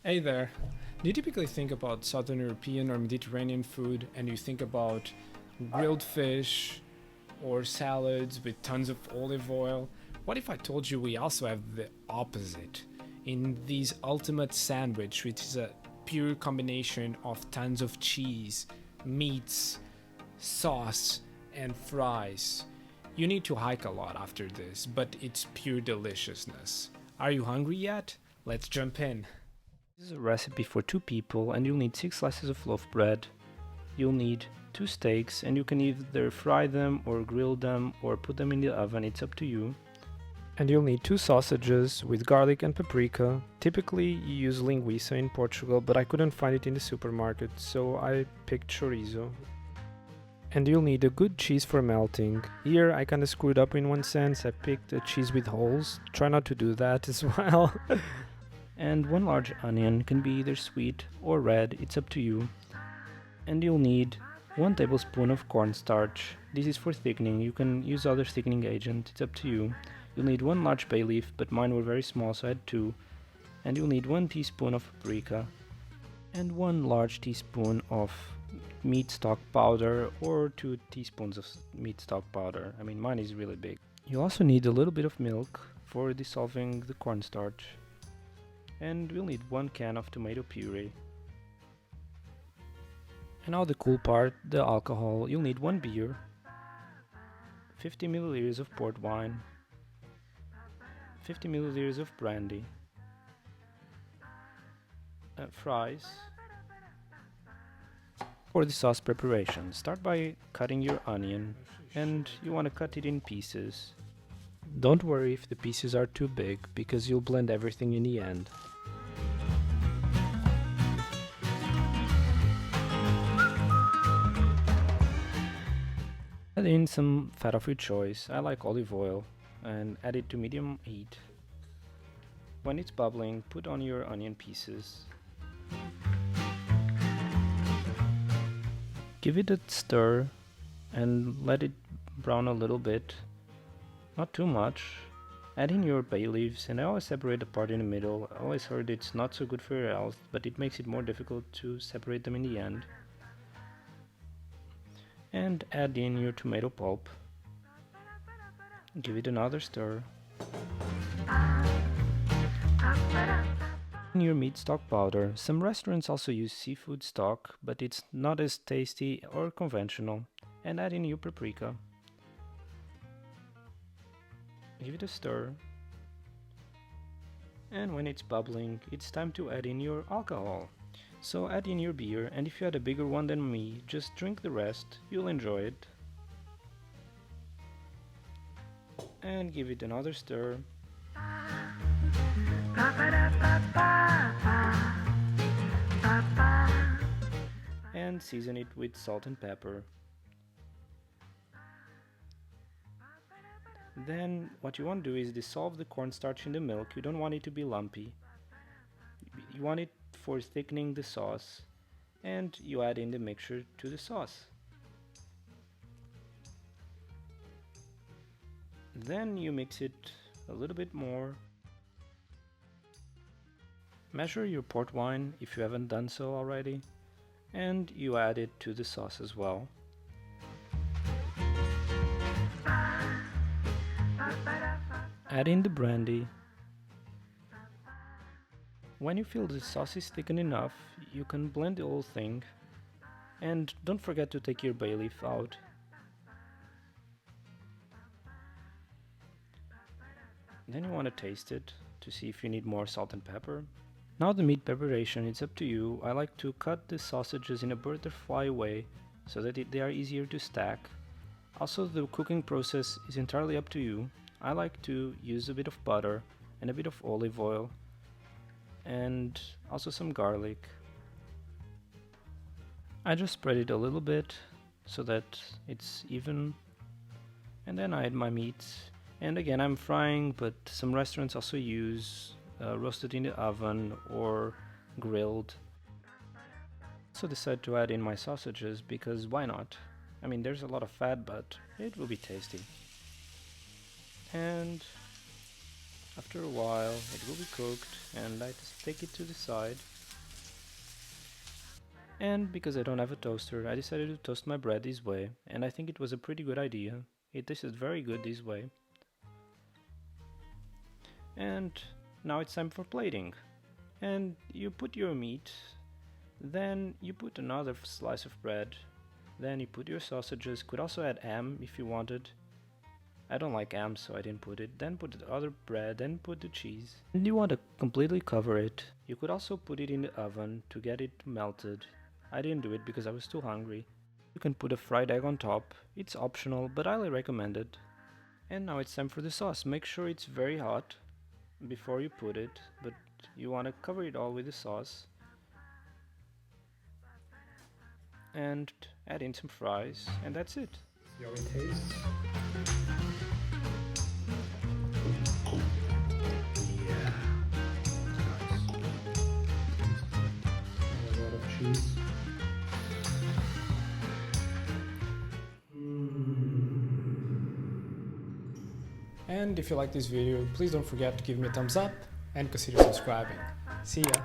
Hey there. Do you typically think about Southern European or Mediterranean food and you think about grilled fish or salads with tons of olive oil? What if I told you we also have the opposite in these ultimate sandwich, which is a pure combination of tons of cheese, meats, sauce, and fries? You need to hike a lot after this, but it's pure deliciousness. Are you hungry yet? Let's jump in. This is a recipe for 2 people and you'll need 6 slices of loaf bread. You'll need 2 steaks and you can either fry them or grill them or put them in the oven, it's up to you. And you'll need 2 sausages with garlic and paprika. Typically you use linguiça in Portugal, but I couldn't find it in the supermarket, so I picked chorizo. And you'll need a good cheese for melting. Here I kinda screwed up in one sense, I picked a cheese with holes. Try not to do that as well. And 1 large onion, can be either sweet or red, it's up to you. And you'll need 1 tablespoon of cornstarch. This is for thickening, you can use other thickening agent, it's up to you. You'll need 1 large bay leaf, but mine were very small so I had 2. And you'll need 1 teaspoon of paprika. And 1 large teaspoon of meat stock powder or 2 teaspoons of meat stock powder. I mean, mine is really big. You also need a little bit of milk for dissolving the cornstarch. And we'll need 1 can of tomato puree. And now the cool part, the alcohol. You'll need 1 beer, 50 milliliters of port wine, 50 milliliters of brandy, fries. For the sauce preparation, start by cutting your onion, and you want to cut it in pieces. Don't worry if the pieces are too big, because you'll blend everything in the end. Add in some fat of your choice. I like olive oil, and add it to medium heat. When it's bubbling, put on your onion pieces. Give it a stir and let it brown a little bit, not too much. Add in your bay leaves, and I always separate the part in the middle. I always heard it's not so good for your health, but it makes it more difficult to separate them in the end. And add in your tomato pulp. Give it another stir. Your meat stock powder. Some restaurants also use seafood stock, but it's not as tasty or conventional. And add in your paprika. Give it a stir. And when it's bubbling, it's time to add in your alcohol. So add in your beer, and if you had a bigger one than me, just drink the rest, you'll enjoy it. And give it another stir. And season it with salt and pepper. Then what you want to do is dissolve the cornstarch in the milk. You don't want it to be lumpy. You want it for thickening the sauce, and you add in the mixture to the sauce. Then you mix it a little bit more. Measure your port wine if you haven't done so already, and you add it to the sauce as well. Add in the brandy. When you feel the sauce is thickened enough, you can blend the whole thing, and don't forget to take your bay leaf out. Then you want to taste it to see if you need more salt and pepper. Now the meat preparation, it's up to you. I like to cut the sausages in a butterfly way so that they are easier to stack. Also, the cooking process is entirely up to you. I like to use a bit of butter and a bit of olive oil and also some garlic. I just spread it a little bit so that it's even, and then I add my meat. And again, I'm frying, but some restaurants also use roasted in the oven or grilled. So decided to add in my sausages because why not? I mean, there's a lot of fat, but it will be tasty. And after a while it will be cooked, and I just take it to the side. And because I don't have a toaster, I decided to toast my bread this way, and I think it was a pretty good idea. It tasted very good this way. And now it's time for plating. And you put your meat, then you put another slice of bread, then you put your sausages, could also add ham if you wanted. I don't like ham, so I didn't put it. Then put the other bread, then put the cheese. And you want to completely cover it. You could also put it in the oven to get it melted. I didn't do it because I was too hungry. You can put a fried egg on top. It's optional, but I highly recommend it. And now it's time for the sauce. Make sure it's very hot before you put it, but you want to cover it all with the sauce. And add in some fries, and that's it. See how it tastes. Yeah. Nice. A lot of cheese. And if you like this video, please don't forget to give me a thumbs up and consider subscribing. See ya!